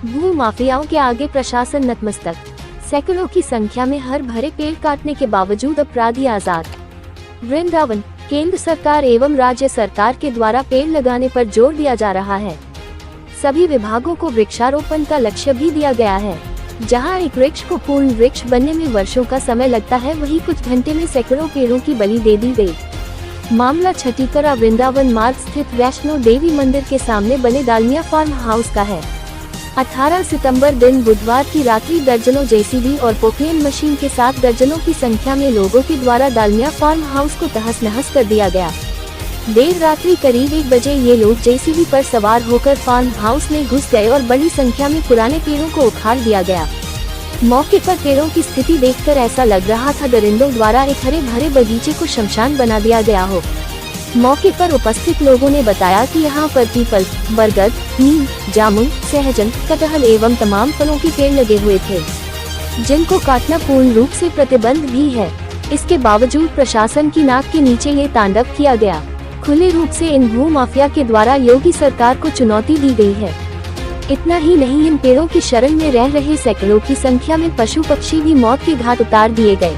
भू माफियाओं के आगे प्रशासन नतमस्तक। सैकड़ों की संख्या में हर भरे पेड़ काटने के बावजूद अपराधी आजाद। वृंदावन, केंद्र सरकार एवं राज्य सरकार के द्वारा पेड़ लगाने पर जोर दिया जा रहा है। सभी विभागों को वृक्षारोपण का लक्ष्य भी दिया गया है। जहां एक वृक्ष को पूर्ण वृक्ष बनने में वर्षों का समय लगता है, वहीं कुछ घंटे में सैकड़ों पेड़ों की बलि दे दी गई। मामला छठीकरा वृंदावन मार्ग स्थित वैष्णो देवी मंदिर के सामने बने दालमिया फार्म हाउस का है। 18 सितंबर दिन बुधवार की रात्रि दर्जनों जेसीबी और पोक्लेन मशीन के साथ दर्जनों की संख्या में लोगों के द्वारा दालमिया फार्म हाउस को तहस नहस कर दिया गया। देर रात्रि करीब 1 बजे ये लोग जेसीबी पर सवार होकर फार्म हाउस में घुस गए और बड़ी संख्या में पुराने पेड़ों को उखाड़ दिया गया। मौके पर पेड़ों की स्थिति देखकर ऐसा लग रहा था दरिंदों द्वारा एक हरे भरे बगीचे को शमशान बना दिया गया हो। मौके पर उपस्थित लोगों ने बताया कि यहाँ पर पीपल, बरगद, नीम, जामुन, सहजन, कटहल एवं तमाम फलों के पेड़ लगे हुए थे, जिनको काटना पूर्ण रूप से प्रतिबंध भी है। इसके बावजूद प्रशासन की नाक के नीचे ये तांडव किया गया। खुले रूप से इन भू माफिया के द्वारा योगी सरकार को चुनौती दी गई है। इतना ही नहीं, इन पेड़ों की शरण में रह रहे सैकड़ों की संख्या में पशु पक्षी भी मौत के घाट उतार दिए गए।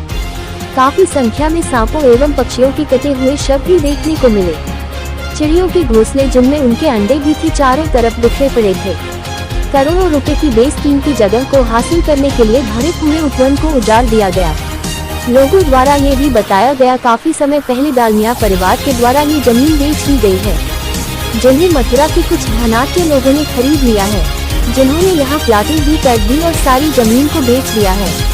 काफी संख्या में सांपों एवं पक्षियों के कटे हुए शव भी देखने को मिले। चिड़ियों के घोंसले जिनमें उनके अंडे भी थे चारों तरफ बिखरे पड़े थे। करोड़ों रुपए की बेशकीमती जगह को हासिल करने के लिए भरे पूरे उपवन को उजाड़ दिया गया। लोगों द्वारा ये भी बताया गया काफी समय पहले दालमिया परिवार के द्वारा ये जमीन बेच दी गई है, जिन्हें मथुरा के कुछ धनाढ्य लोगों ने खरीद लिया है, जिन्होंने यहाँ प्लाटिंग भी कर दी और सारी जमीन को बेच दिया है।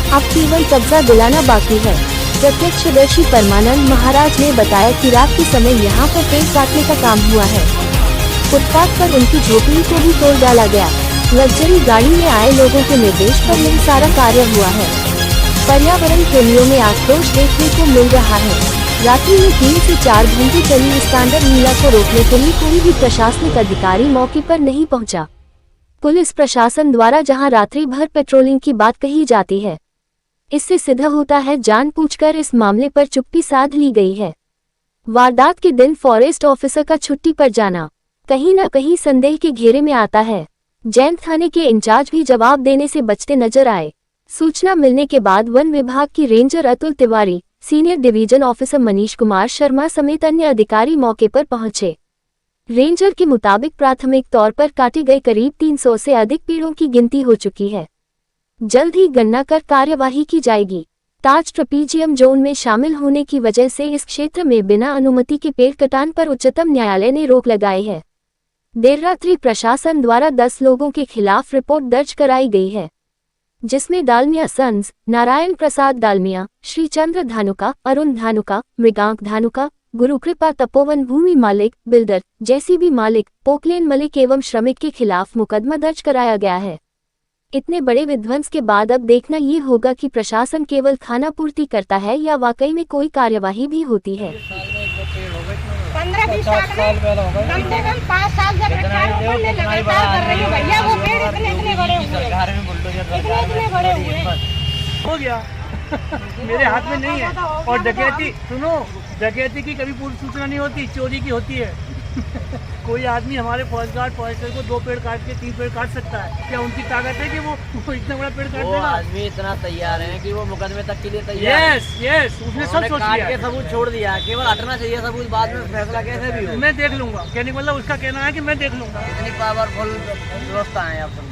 अब केवल कब्जा दिलाना बाकी है। प्रत्यक्षदर्शी परमानंद महाराज ने बताया कि रात के समय यहाँ पर पेड़ काटने का काम हुआ है। फुटपाथ पर उनकी झोपड़ी को भी तोड़ डाला गया। लग्जरी गाड़ी में आए लोगों के निर्देश पर यह सारा कार्य हुआ है। पर्यावरण प्रेमियों में आक्रोश देखने को मिल रहा है। रात्रि में 3 से 4 घंटे चली इस तांडव लीला को रोकने के लिए कोई भी प्रशासनिक अधिकारी मौके पर नहीं पहुंचा। पुलिस प्रशासन द्वारा जहां रात्रि भर पेट्रोलिंग की बात कही जाती है, इससे सिद्ध होता है जानबूझकर इस मामले पर चुप्पी साध ली गई है। वारदात के दिन फॉरेस्ट ऑफिसर का छुट्टी पर जाना कहीं न कहीं संदेह के घेरे में आता है। जैन थाने के इंचार्ज भी जवाब देने से बचते नजर आए। सूचना मिलने के बाद वन विभाग की ranger Atul Tiwari, senior division officer Manish Kumar Sharma समेत अन्य अधिकारी मौके पर पहुंचे। रेंजर के मुताबिक प्राथमिक तौर पर काटे गए करीब 300 से अधिक पेड़ों की गिनती हो चुकी है। जल्द ही गणना कर कार्यवाही की जाएगी। ताज ट्रपीजियम जोन में शामिल होने की वजह से इस क्षेत्र में बिना अनुमति के पेड़ कटान पर उच्चतम न्यायालय ने रोक लगाई है। देर रात्रि प्रशासन द्वारा 10 लोगों के खिलाफ रिपोर्ट दर्ज कराई गई है, जिसमें दालमिया सन्स, नारायण प्रसाद दालमिया, श्रीचंद्र धानुका, अरुण धानुका, मृगांक धानुका, गुरुकृपा तपोवन भूमि मालिक, बिल्डर, जेसीबी मालिक, पोकलेन मलिक एवं श्रमिक के खिलाफ मुकदमा दर्ज कराया गया है। इतने बड़े विध्वंस के बाद अब देखना ये होगा कि प्रशासन केवल खानापूर्ति करता है या वाकई में कोई कार्यवाही भी होती है। 15-20 साल में कम से कम 5 साल से वृक्षारोपण में लगातार कर रही हूँ भैया। वो पेड़ इतने बड़े हुए हो गया। मेरे हाथ में नहीं है। और डकैती, सुनो, डकैती की कभी पूर्व सूचना नहीं होती, चोरी की होती है। कोई आदमी हमारे फॉरेस्टर को 2 पेड़ काट के 3 पेड़ काट सकता है? क्या उनकी ताकत है कि वो इतना बड़ा पेड़ काट देगा? आदमी इतना तैयार है कि वो मुकदमे तक के लिए तैयार है। यस, उसने सब सोच लिया है। सबूत छोड़ दिया, केवल हटना चाहिए सबूत, बाद में फैसला कैसे भी हो। मैं देख लूंगा, कहने का मतलब उसका कहना है कि मैं देख लूंगा। इतनी पावरफुल व्यवस्था है आप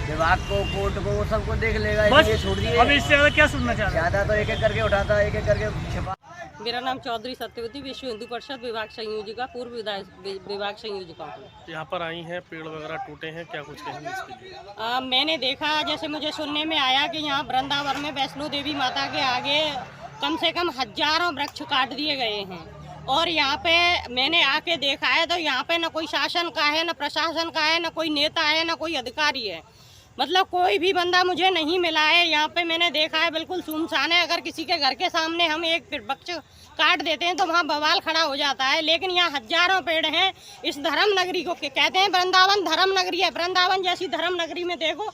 विभाग को, कोर्ट को, वो सबको देख लेगा, बस छोड़ दिए। अब इससे ज्यादा क्या सुनना चाहते हैं? ज्यादा तो एक एक करके उठाता, एक एक करके छिपा। मेरा नाम चौधरी सत्यवती, विश्व हिंदू परिषद विभाग संयोजिका, पूर्व विभाग संयोजिका हूँ। यहाँ पर आई हैं, पेड़ वगैरह टूटे हैं, क्या कुछ कहेंगे इसके लिए? मैंने देखा, जैसे मुझे सुनने में आया कि यहाँ वृंदावन में वैष्णो देवी माता के आगे कम से कम हजारों वृक्ष काट दिए गए हैं। और यहाँ पे मैंने आके देखा है तो यहाँ पे न कोई शासन का है, न प्रशासन का है, न कोई नेता है, न कोई अधिकारी है। मतलब कोई भी बंदा मुझे नहीं मिला है। यहाँ पे मैंने देखा है बिल्कुल सुनसान है। अगर किसी के घर के सामने हम एक वृक्ष काट देते हैं तो वहाँ बवाल खड़ा हो जाता है, लेकिन यहाँ हजारों पेड़ हैं। इस धर्म नगरी को कहते हैं वृंदावन धर्म नगरी है। वृंदावन जैसी धर्म नगरी में देखो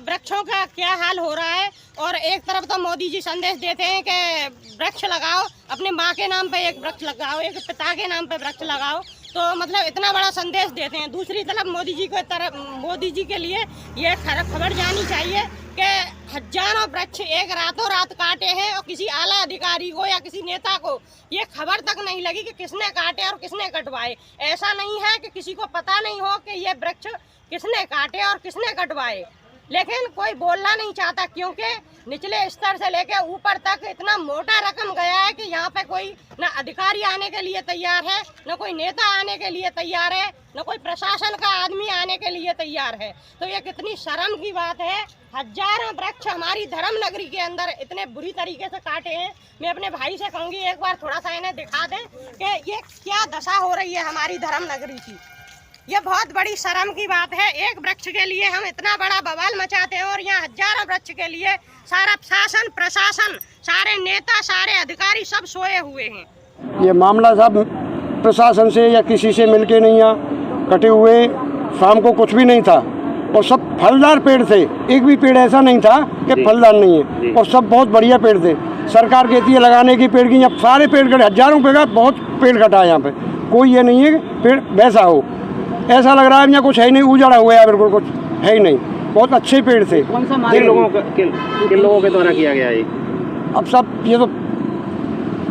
वृक्षों का क्या हाल हो रहा है। और एक तरफ तो मोदी जी संदेश देते हैं कि वृक्ष लगाओ, अपने माँ के नाम पे एक वृक्ष लगाओ, एक पिता के नाम पे वृक्ष लगाओ, तो मतलब इतना बड़ा संदेश देते हैं। दूसरी तरफ मोदी जी के लिए ये खबर जानी चाहिए कि हजारों वृक्ष एक रातों रात काटे हैं और किसी आला अधिकारी को या किसी नेता को ये खबर तक नहीं लगी कि किसने काटे और किसने कटवाए। ऐसा नहीं है कि किसी को पता नहीं हो कि ये वृक्ष किसने काटे और किसने कटवाए, लेकिन कोई बोलना नहीं चाहता क्योंकि निचले स्तर से लेकर ऊपर तक इतना मोटा रकम गया है कि यहाँ पे कोई न अधिकारी आने के लिए तैयार है, न कोई नेता आने के लिए तैयार है, न कोई प्रशासन का आदमी आने के लिए तैयार है। तो ये कितनी शर्म की बात है। हजारों वृक्ष हमारी धर्म नगरी के अंदर इतने बुरी तरीके से काटे हैं। मैं अपने भाई से कहूँगी एक बार थोड़ा सा इन्हें दिखा दें कि ये क्या दशा हो रही है हमारी धर्म नगरी की। ये बहुत बड़ी शर्म की बात है। एक वृक्ष के लिए हम इतना बड़ा बवाल मचाते हैं और यहाँ हजारों वृक्ष के लिए सारा शासन प्रशासन, सारे नेता, सारे अधिकारी सब सोए हुए हैं। ये मामला सब प्रशासन से या किसी से मिलके नहीं आ, कटे हुए शाम को कुछ भी नहीं था और सब फलदार पेड़ थे। एक भी पेड़ ऐसा नहीं था कि फलदार नहीं है और सब बहुत बढ़िया पेड़ थे। सरकार कहती है लगाने की पेड़ की, यहाँ सारे पेड़ कटे, हजारों पेड़ का बहुत पेड़ कटा है यहाँ पे। कोई ये नहीं है कि पेड़ वैसा हो, ऐसा लग रहा है यहाँ कुछ है ही नहीं, उजाड़ा हुआ है, बिल्कुल कुछ है ही नहीं। बहुत अच्छे पेड़ थे। कौन सा किन लोगों के द्वारा किया गया है? अब सब ये तो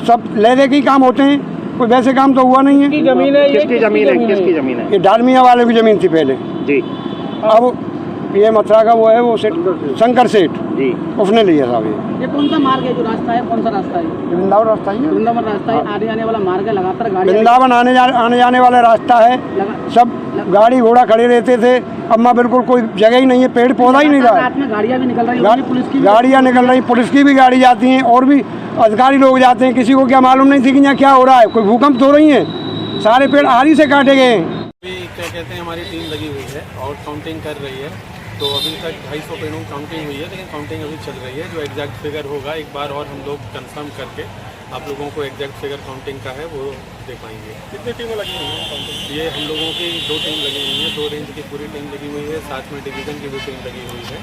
सब ले दे के ही काम होते हैं, कोई वैसे काम तो हुआ नहीं है। जमीन है, किसकी जमीन है? किसकी जमीन है? ये डालमिया वाले की जमीन थी पहले जी। अब ये मथुरा का वो है, वो सेठ शंकर सेठ जी, उसने लिया साहब। ये कौन सा मार्ग है जो रास्ता है, कौन सा रास्ता है? वृंदावन रास्ता ही है, वृंदावन रास्ता है, आने जाने वाला मार्ग है, लगातार गाड़ी वृंदावन आने जाने वाला रास्ता है। सब गाड़ी घोड़ा खड़े रहते थे, अब माँ बिल्कुल कोई जगह ही नहीं है, पेड़ पौधा ही नहीं रहा। रात में गाड़ियाँ भी निकल रही है, पुलिस की गाड़ियाँ निकल रही, पुलिस की भी गाड़ी जाती हैं और भी अधिकारी लोग जाते हैं। किसी को क्या मालूम नहीं थी कि यहाँ क्या हो रहा है, कोई भूकंप तो हो रही है। सारे पेड़ आरी से काटे गए हैं। अभी क्या कहते हैं, हमारी टीम लगी हुई है और काउंटिंग कर रही है। तो अभी तक 250 पेड़ों की काउंटिंग हुई है, लेकिन काउंटिंग अभी चल रही है। जो एग्जैक्ट फिगर होगा एक बार और हम लोग कंफर्म करके आप लोगों को एग्जैक्ट फिगर काउंटिंग का है वो दे पाएंगे। कितनी टीमें लगी हुई हैं काउंटिंग? ये हम लोगों की 2 टीम लगी हुई हैं, 2 रेंज की पूरी टीम लगी हुई है, साथ में डिवीज़न की भी टीम लगी हुई है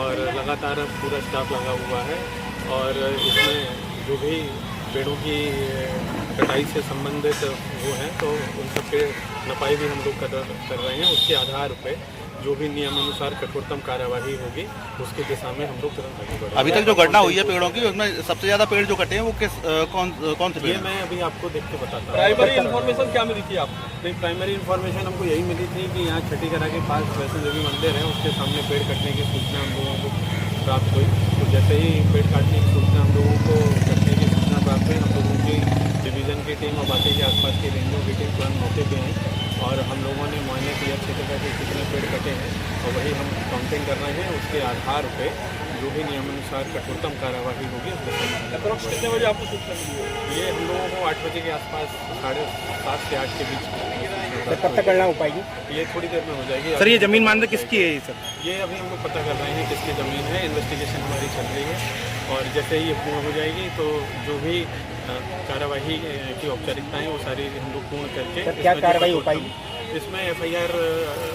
और लगातार पूरा स्टाफ लगा हुआ है। और इसमें जो भी पेड़ों की कटाई से संबंधित वो हैं तो उन सब पे नपाई भी हम लोग कर रहे हैं। उसके आधार पे जो भी नियमानुसार कठोरतम कार्यवाही होगी उसकी दिशा में हम लोग तुरंत आगे बढ़ेंगे। अभी तक जो घटना हुई है पेड़ों की, उसमें सबसे ज्यादा पेड़ जो कटे हैं वो कौन से पेड़? ये मैं अभी आपको देख के बताता हूँ। प्राइमरी इन्फॉर्मेशन क्या मिली थी आपको? नहीं, प्राइमरी इन्फॉर्मेशन हमको यही मिली थी कि यहाँ छठीकरा के पास वैष्णो देवी मंदिर है, उसके सामने पेड़ कटने की सूचना हम लोगों को प्राप्त हुई। तो जैसे ही पेड़ काटने की सूचना हम लोगों को कटने की सूचना प्राप्त हुई, हम लोगों की डिवीज़न की टीम और बाकी के आसपास की रेंजों की टीम तुरंत मौके पे आई और हम लोगों ने मुआयना किया क्षेत्र का कि कितने पेड़ कटे हैं और वही हम काउंटिंग कर रहे हैं। उसके आधार पे जो भी नियमानुसार कठोरतम कार्यवाही होगी अप्रोक्स कितने बजे आपको सूचना मिली? ये हम लोगों को 8 बजे के आसपास 7:30 से 8 के बीच कब तक करना हो पाएगी? ये थोड़ी देर में हो जाएगी। सर ये जमीन मानदंड किसकी है सर? ये अभी हम लोग पता कर रहे हैं किसकी ज़मीन है, इन्वेस्टिगेशन हमारी चल रही है और जैसे ही ये पूर्ण हो जाएगी तो जो भी कार्यवाही की औपचारिकताएं वो सारी हम लोग पूर्ण करके क्या कार्रवाई हो पाएगी? इसमें FIR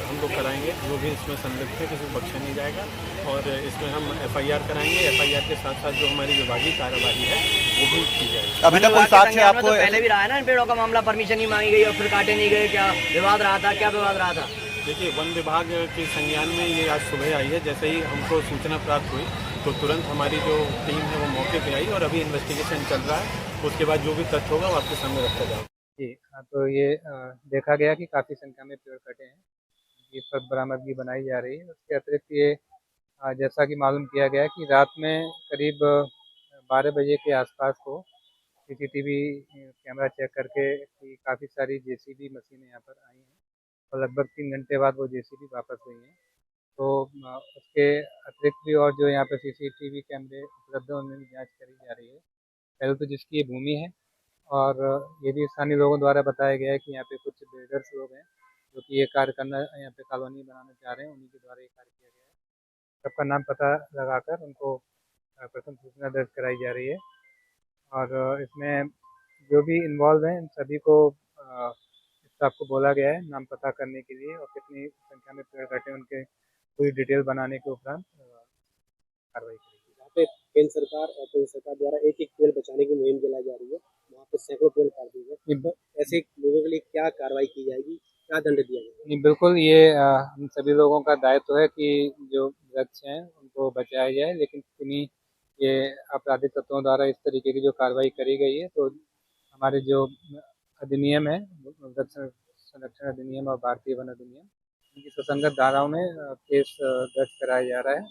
हम लोग कराएंगे, जो भी इसमें संलिप्त है किसी को बख्शा नहीं जाएगा और इसमें हम FIR कराएंगे। FIR के साथ साथ जो हमारी विभागीय कार्यवाही है वो भी की जाएगी। अभी तक कोई साक्ष्य आपको? पहले भी रहा है ना इन पेड़ों का मामला, परमिशन नहीं मांगी गई और फिर काटे नहीं गए, क्या विवाद रहा था? क्या विवाद रहा था? देखिए, वन विभाग के संज्ञान में ये आज सुबह आई है। जैसे ही हमको सूचना प्राप्त हुई तो तुरंत हमारी जो टीम है वो मौके पे आई और अभी इन्वेस्टिगेशन चल रहा है। उसके बाद जो भी तथ्य होगा वो आपके सामने रखा जाएगा। जी हाँ, तो ये देखा गया कि काफ़ी संख्या में पेड़ कटे हैं, ये पर बरामदगी बनाई जा रही है। उसके अतिरिक्त ये जैसा कि मालूम किया गया कि रात में करीब 12 बजे के आसपास को CCTV कैमरा चेक करके कि काफ़ी सारी JCB मशीनें यहाँ पर आई हैं और लगभग 3 घंटे बाद वो JCB वापस गई हैं। तो उसके अतिरिक्त भी और जो यहाँ पर CCTV कैमरे उपलब्ध हैं उनमें भी जाँच करी जा रही है। पहले तो जिसकी ये भूमि है और ये भी स्थानीय लोगों द्वारा बताया गया है कि यहाँ पे कुछ बिल्डर्स लोग हैं जो कि ये कार्य करना, यहाँ पे कॉलोनी बनाना चाह रहे हैं, उन्हीं के द्वारा ये कार्य किया गया है। सबका नाम पता लगाकर उनको प्रथम सूचना दर्ज कराई जा रही है और इसमें जो भी इन्वॉल्व हैं इन सभी को स्टाफ को बोला गया है नाम पता करने के लिए और कितनी संख्या में पेड़ कटे उनके पूरी डिटेल बनाने के उपरांत कार्रवाई करेगी। यहाँ पे केंद्र सरकार और प्रदेश सरकार द्वारा एक पेड़ बचाने की मुहिम चलाई जा रही है, वहाँ पे सैकड़ों पेड़ काट दिए गए। ऐसे लोगों के लिए क्या कार्रवाई की जाएगी, क्या दंड दिया जाएगा? नहीं, बिल्कुल ये हम सभी लोगों का दायित्व है कि जो वृक्ष हैं उनको बचाया जाए, लेकिन किन्हीं ये आपराधिक तत्वों द्वारा इस तरीके की जो कार्रवाई करी गई है, तो हमारे जो अधिनियम है, वृक्ष संरक्षण अधिनियम और भारतीय वन अधिनियम, इनकी सुसंगत धाराओं में केस दर्ज कराया जा रहा है।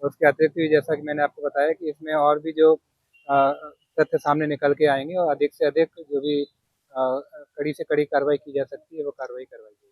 और उसके अतिरिक्त भी जैसा कि मैंने आपको बताया कि इसमें और भी जो तथ्य सामने निकल के आएंगे और अधिक से अधिक जो भी कड़ी से कड़ी कार्रवाई की जा सकती है वो कार्रवाई करवाई जाएगी।